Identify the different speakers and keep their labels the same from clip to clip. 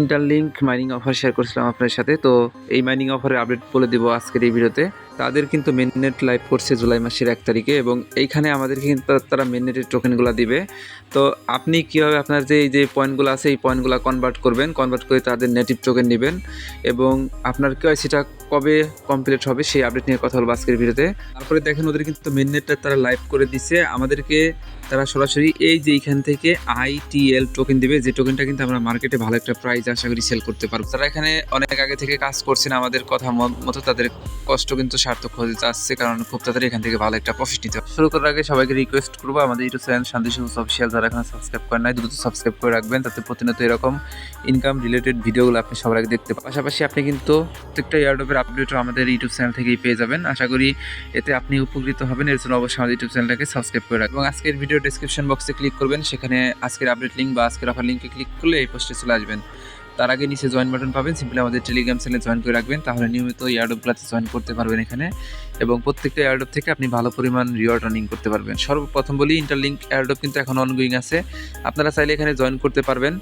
Speaker 1: Interlink mining offer share করছিলাম আপনার সাথে। তো এই মাইনিং অফারের আপডেট বলে দিব আজকের এই ভিডিওতে। তাদের কিন্তু মেননেট লাইভ করছে জুলাই মাসের 1 তারিখে এবং এইখানে আমাদেরকে কিন্তু তারা মেননেটের টোকেনগুলো দিবে। তো আপনি কীভাবে আপনার এই যে পয়েন্টগুলো আছে এই পয়েন্টগুলো কনভার্ট করবেন, কনভার্ট করে তাদের নেটিভ টোকেন নেবেন এবং আপনার কেওয়াইসিটা কবে কমপ্লিট হবে সেই আপডেট নিয়ে কথা বলবো আজকের ভিডিওতে। তারপরে দেখেন ওদের কিন্তু মেননেটটা তারা লাইভ করে দিচ্ছে আমাদেরকে। তারা সরাসরি এই যে এইখান থেকে ITL টোকেন দিবে, যে টোকেনটা কিন্তু আমরা মার্কেটে ভালো একটা প্রাইস আশা করি সেল করতে পারবো। তারা এখানে অনেক আগে থেকে কাজ করছেন, আমাদের কথা মতো তাদের কষ্ট কিন্তু সার্থক হতে যাচ্ছে, কারণ খুব তাড়াতাড়ি এখান থেকে ভালো একটা প্রফিট নিতে হবে। শুরু করার আগে সবাইকে রিকোয়েস্ট করবো, আমাদের ইউটিউব চ্যানেল শান্তি সবুজ অফিসিয়াল যারা এখানে সাবস্ক্রাইব করেন নাই দ্রুত সাবস্ক্রাইব করে রাখবেন, তাতে প্রতিনিয়ত এরকম ইনকাম রিলেটেড ভিডিওগুলো আপনি সবার আগে দেখতে পাবেন। পাশাপাশি আপনি কিন্তু প্রত্যেকটা এয়ারড্রপের আপডেটও আমাদের ইউটিউব চ্যানেল থেকেই পেয়ে যাবেন। আশা করি এতে আপনি উপকৃত হবেন। এর জন্য অবশ্যই আমাদের ইউটিউব চ্যানেলটাকে সাবস্ক্রাইব করে রাখবেন এবং আজকের ভিডিও ডেসক্রিপশন বক্সে ক্লিক করবেন, সেখানে আজকের আপডেট লিঙ্ক বা আজকের অফার লিঙ্কে ক্লিক করলে এই পোস্টে চলে আসবেন। তার আগে নিচে জয়েন বাটন পাবেন, সিম্পলি আমাদের টেলিগ্রাম চ্যানেলে জয়েন করে রাখবেন, তাহলে নিয়মিত এয়ারড্রপগুলোতে জয়েন করতে পারবেন এখানে এবং প্রত্যেকটা এয়ারড্রপ থেকে আপনি ভালো পরিমাণ রিওয়ার্ড আর্নিং করতে পারবেন। সর্বপ্রথম বলি, ইন্টারলিংক এয়ারড্রপ কিন্তু এখন অনগোয়িং আছে, আপনারা চাইলে এখানে জয়েন করতে পারবেন।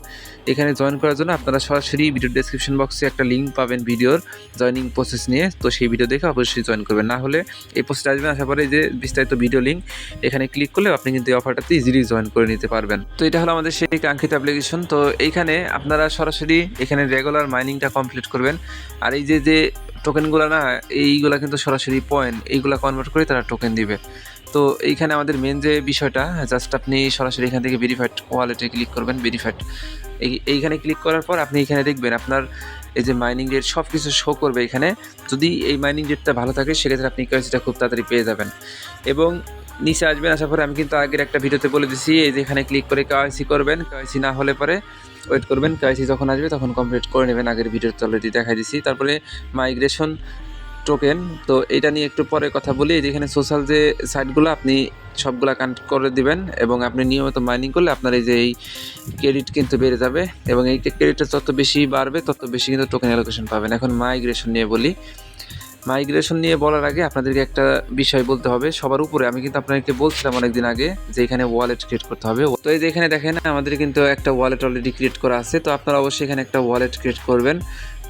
Speaker 1: এখানে জয়েন করার জন্য আপনারা সরাসরি ভিডিও ডেসক্রিপশন বক্সে একটা লিঙ্ক পাবেন ভিডিওর জয়েনিং প্রসেস নিয়ে, তো সেই ভিডিও দেখে অবশ্যই জয়েন করবেন, না হলে এই পোস্টে আসবেন, আসার পরে যে বিস্তারিত ভিডিও লিঙ্ক এখানে ক্লিক করলে আপনি কিন্তু এই অফারটাতে ইজিলি জয়েন করে নিতে পারবেন। তো এটা হলো আমাদের সেই কাঙ্ক্ষিত অ্যাপ্লিকেশন। তো এইখানে আপনারা সরাসরি এখানে রেগুলার মাইনিংটা কমপ্লিট করবেন, আর এই যে টোকেনগুলো না, এইগুলা কিন্তু সরাসরি পয়েন্ট, এইগুলা কনভার্ট করে তারা টোকেন দিবে। তো এইখানে আমাদের মেন যে বিষয়টা, জাস্ট আপনি সরাসরি এখান থেকে ভেরিফাইড ওয়ালেটে ক্লিক করবেন। ভেরিফাইড এইখানে ক্লিক করার পর আপনি এখানে দেখবেন আপনার এই যে মাইনিং রেট সব কিছু শো করবে এখানে। যদি এই মাইনিং রেটটা ভালো থাকে সেক্ষেত্রে আপনি কেওয়াইসিটা খুব তাড়াতাড়ি পেয়ে যাবেন এবং নিচে আসবেন। আসার পরে আমি কিন্তু আগের একটা ভিডিওতে বলে দিচ্ছি, এই যে এখানে ক্লিক করে কেওয়াইসি করবেন। কেওয়াইসি না হলে পরে ওয়েট করবেন, কেওয়াইসি যখন আসবে তখন কমপ্লিট করে নেবেন। আগের ভিডিওতে অলরেডি দেখাই দিচ্ছি। তারপরে মাইগ্রেশন টোকেন, তো এটা নিয়ে একটু পরে কথা বলি। এই যে এখানে সোশ্যাল যে সাইটগুলো আপনি সবগুলা কানেক্ট করে দিবেন এবং আপনি নিয়মিত মাইনিং করলে আপনার এই যে এই ক্রেডিট কিন্তু বেড়ে যাবে এবং এই ক্রেডিটটা যত বেশি বাড়বে তত বেশি কিন্তু টোকেন অ্যালোকেশন পাবেন। এখন মাইগ্রেশন নিয়ে বলি। মাইগ্রেশন নিয়ে বলার আগে আপনাদেরকে একটা বিষয় বলতে হবে সবার উপরে। আমি কিন্তু আপনাদেরকে বলছিলাম অনেকদিন আগে যে এখানে ওয়ালেট ক্রিয়েট করতে হবে। তো এই যে এখানে দেখেন আমাদের কিন্তু একটা ওয়ালেট অলরেডি ক্রিয়েট করা আছে, তো আপনারা অবশ্যই এখানে একটা ওয়ালেট ক্রিয়েট করবেন।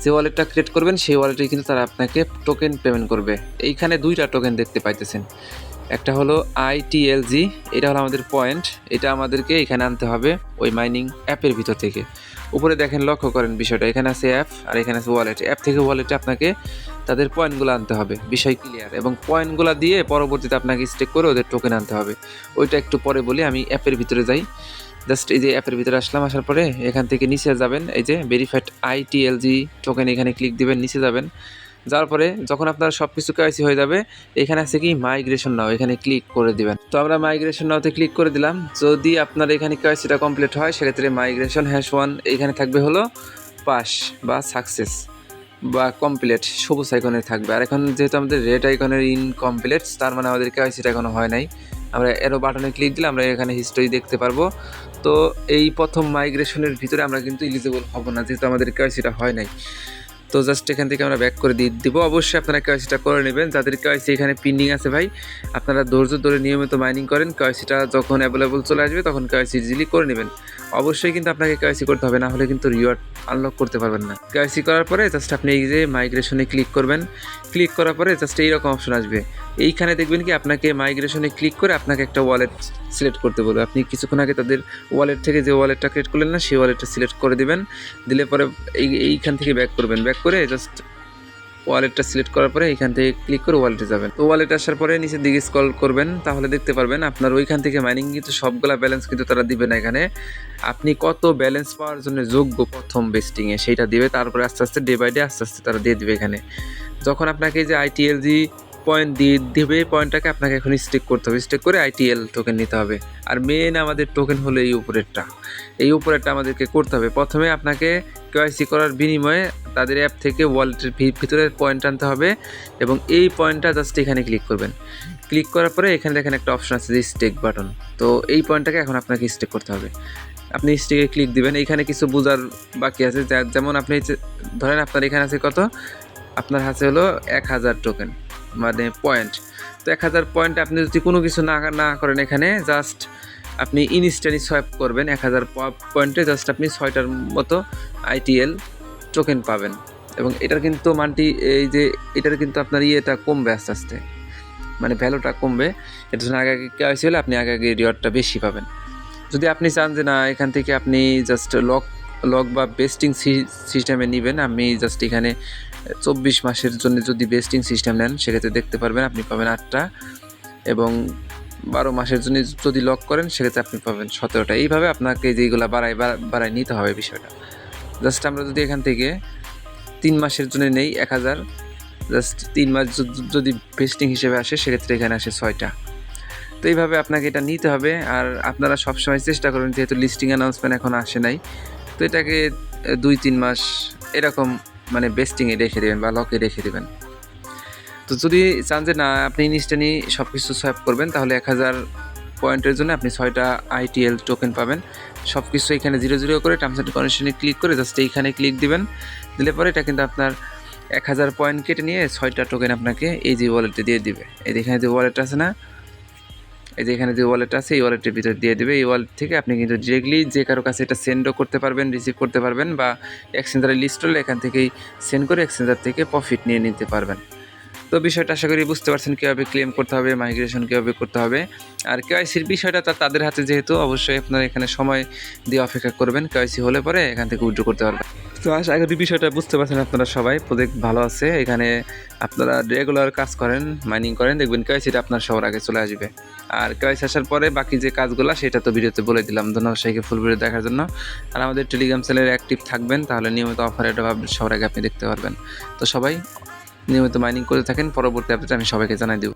Speaker 1: যে ওয়ালেটটা ক্রিয়েট করবেন সেই ওয়ালেটে কিন্তু তারা আপনাকে টোকেন পেমেন্ট করবে। এইখানে দুইটা টোকেন দেখতে পাইতেছেন, একটা হলো ITLG, এটা হলো আমাদের পয়েন্ট, এটা আমাদেরকে এখানে আনতে হবে ওই মাইনিং অ্যাপের ভিতর থেকে। উপরে দেখেন, লক্ষ্য করেন বিষয়টা, এখানে আছে অ্যাপ আর এখানে আছে ওয়ালেট। অ্যাপ থেকে ওয়ালেটে আপনাকে তাদের পয়েন্টগুলো আনতে হবে, বিষয় ক্লিয়ার, এবং পয়েন্টগুলো দিয়ে পরবর্তীতে আপনাকে স্টেক করে ওদের টোকেন আনতে হবে। ওইটা একটু পরে বলি, আমি অ্যাপের ভিতরে যাই। জাস্ট এই যে অ্যাপের ভিতরে আসলাম, আসার পরে এখান থেকে নিচে যাবেন, এই যে ভেরিফাইড ITLG টোকেন এখানে ক্লিক দিবেন, নিচে যাবেন। যাওয়ার পরে যখন আপনার সব কিছু কেওয়াইসি হয়ে যাবে, এখানে আছে কি মাইগ্রেশন নাও, এখানে ক্লিক করে দিবেন। তো আমরা মাইগ্রেশন নাওতে ক্লিক করে দিলাম। যদি আপনার এখানে কেওয়াইসিটা কমপ্লিট হয় সেক্ষেত্রে মাইগ্রেশন #1 এখানে থাকবে হলো পাস বা সাকসেস বা কমপ্লিট, সবুজ আইকনে থাকবে। আর এখন যেহেতু আমাদের রেড আইকনের ইনকমপ্লিট, তার মানে আমাদের কেওয়াইসিটা এখনো হয় নাই। আমরা এরো বাটনে ক্লিক দিলে আমরা এখানে হিস্টোরি দেখতে পারবো। তো এই প্রথম মাইগ্রেশনের ভিতরে আমরা কিন্তু এলিজিবল হব না, যেহেতু আমাদের কেওয়াইসিটা হয় নাই। তো জাস্ট এখান থেকে আমরা ব্যাক করে দিয়ে দিব। অবশ্যই আপনারা কেওয়াইসিটা করে নেবেন, যাদের কেওয়াইসি এখানে পেন্ডিং আছে ভাই, আপনারা ধৈর্য ধরে নিয়মিত মাইনিং করেন। কেওয়াইসিটা যখন অ্যাভেলেবল চলে আসবে তখন কেওয়াইসি ইজিলি করে নেবেন। অবশ্যই কিন্তু আপনাকে কেওয়াইসি করতে হবে, না হলে কিন্তু রিওয়ার্ড আনলক করতে পারবেন না। কেওয়াইসি করার পরে জাস্ট আপনি এই যে মাইগ্রেশনে ক্লিক করবেন। ক্লিক করার পরে জাস্ট এইরকম অপশন আসবে, এইখানে দেখবেন কি আপনাকে মাইগ্রেশনে ক্লিক করে আপনাকে একটা ওয়ালেট সিলেক্ট করতে বলবে। আপনি কিছুক্ষণ আগে তাদের ওয়ালেট থেকে যে ওয়ালেটটা ক্রিয়েট করলেন না, সেই ওয়ালেটটা সিলেক্ট করে দিবেন। দিলে পরে এইখান থেকে ব্যাক করবেন, ব্যাক করে জাস্ট ওয়ালেটটা সিলেক্ট করার পরে এখান থেকে ক্লিক করে ওয়ালেটে যাবেন। তো ওয়ালেটে আসার পরে নিচের দিকে স্ক্রল করবেন, তাহলে দেখতে পারবেন আপনার ওইখান থেকে মাইনিং কিন্তু সবগুলা ব্যালেন্স কিন্তু তারা দিবে না। এখানে আপনি কত ব্যালেন্স পাওয়ার জন্য যোগ্য প্রথম বেস্টিংয়ে সেইটা দিবে, তারপরে আস্তে আস্তে ডে বাই ডে আস্তে আস্তে তারা দিয়ে দিবে। এখানে যখন আপনাকে যে ITLG পয়েন্ট দিয়ে দেবে, পয়েন্টটাকে আপনাকে এখন স্টেক করতে হবে, স্টেক করে ITL টোকেন নিতে হবে। আর মেন আমাদের টোকেন হলো এই উপরেরটা, এই উপরেরটা আমাদেরকে করতে হবে। প্রথমে আপনাকে কেওয়াইসি করার বিনিময়ে তাদের অ্যাপ থেকে ওয়ালেটের ভিতরে পয়েন্ট আনতে হবে এবং এই পয়েন্টটা জাস্ট এখানে ক্লিক করবেন। ক্লিক করার পরে এখানে দেখেন একটা অপশন আছে যে স্টেক বাটন, তো এই পয়েন্টটাকে এখন আপনাকে স্টেক করতে হবে। আপনি স্টেকে ক্লিক দিবেন। এইখানে কিছু বোঝার বাকি আছে, যেমন আপনি ধরেন আপনার এখানে আছে কত, আপনার হাতে হলো 1000 টোকেন মানে পয়েন্ট। তো 1000 পয়েন্ট আপনি যদি কোনো কিছু না করেন, এখানে জাস্ট আপনি ইনস্ট্যান্টলি সোয়াপ করবেন 1000 পয়েন্টে জাস্ট আপনি 6টার মতো আইটিএল টোকেন পাবেন। এবং এটার কিন্তু মানটি এই যে এটার কিন্তু আপনার ইয়েটা কমবে আস্তে আস্তে, মানে ভ্যালুটা কমবে। এটার জন্য আগে আগে কেওয়াইসি হলে আপনি আগে আগে রিওয়ার্ডটা বেশি পাবেন। যদি আপনি চান যে না এখান থেকে আপনি জাস্ট লক বা বেস্টিং সিস্টেমে নেবেন, আমি জাস্ট এখানে 24 মাসের জন্য যদি বেস্টিং সিস্টেম নেন সেক্ষেত্রে দেখতে পারবেন আপনি পাবেন 8টা, এবং 12 মাসের জন্য যদি লক করেন সেক্ষেত্রে আপনি পাবেন 17টা। এইভাবে আপনাকে যেগুলো বাড়ায় নিতে হবে বিষয়টা। জাস্ট আমরা যদি এখান থেকে 3 মাসের জন্য নেই 1000, জাস্ট 3 মাস যদি বেস্টিং হিসেবে আসে সেক্ষেত্রে এখানে আসে 6টা। তো এইভাবে আপনাকে এটা নিতে হবে। আর আপনারা সবসময় চেষ্টা করবেন, যেহেতু লিস্টিং অ্যানাউন্সমেন্ট এখন আসে নাই, তো এটাকে 2-3 মাস এরকম মানে বেস্টিংয়ে রেখে দেবেন বা লকে রেখে দেবেন। তো যদি চান যে না আপনি ইনস্ট্যান্টলি সব কিছু সোয়াপ করবেন, তাহলে 1000 পয়েন্টের জন্য আপনি 6টা আইটিএল টোকেন পাবেন। সব কিছু এখানে 0 করে টার্মস অ্যান্ড কন্ডিশনে ক্লিক করে জাস্ট এইখানে ক্লিক দিবেন। দিলে পরে এটা কিন্তু আপনার 1000 পয়েন্ট কেটে নিয়ে 6টা টোকেন আপনাকে এই যে ওয়ালেটে দিয়ে দিবে। এই এখানে যে ওয়ালেট আছে না, এই যে এখানে যে ওয়ালেট আছে এই ওয়ালেটের ভিতরে দিয়ে দেবে। এই ওয়ালেট থেকে আপনি কিন্তু ডিরেক্টলি যে কারো কাছে এটা সেন্ডও করতে পারবেন, রিসিভ করতে পারবেন, বা এক্সচেঞ্জারে লিস্ট হলে এখান থেকেই সেন্ড করে এক্সচেঞ্জার থেকে প্রফিট নিয়ে নিতে পারবেন। তো বিষয়টা আশা করি বুঝতে পারছেন কীভাবে ক্লেম করতে হবে, মাইগ্রেশন কীভাবে করতে হবে। আর কেওয়াইসির বিষয়টা তাদের হাতে, যেহেতু অবশ্যই আপনারা এখানে সময় দিয়ে অপেক্ষা করবেন, কেওয়াইসি হলে পরে এখান থেকে উইথড্র করতে পারবেন। তো আশা করি বিষয়টা বুঝতে পারছেন আপনারা সবাই। প্রজেক্ট ভালো আছে, এখানে আপনারা রেগুলার কাজ করেন, মাইনিং করেন, দেখবেন কেওয়াইসিটা আপনার সবার আগে চলে আসবে। আর কেওয়াইসি আসার পরে বাকি যে কাজগুলো সেটা তো ভিডিওতে বলে দিলাম। ধন্যবাদ সবাইকে ফুল ভিডিও দেখার জন্য। আর আমাদের টেলিগ্রাম চ্যানেলে অ্যাক্টিভ থাকবেন, তাহলে নিয়মিত অফার এটা সবার আগে আপনি দেখতে পারবেন। তো সবাই নিয়মিত মাইনিং করে থাকেন, পরবর্তী আপডেট আমি সবাইকে জানাই দেব।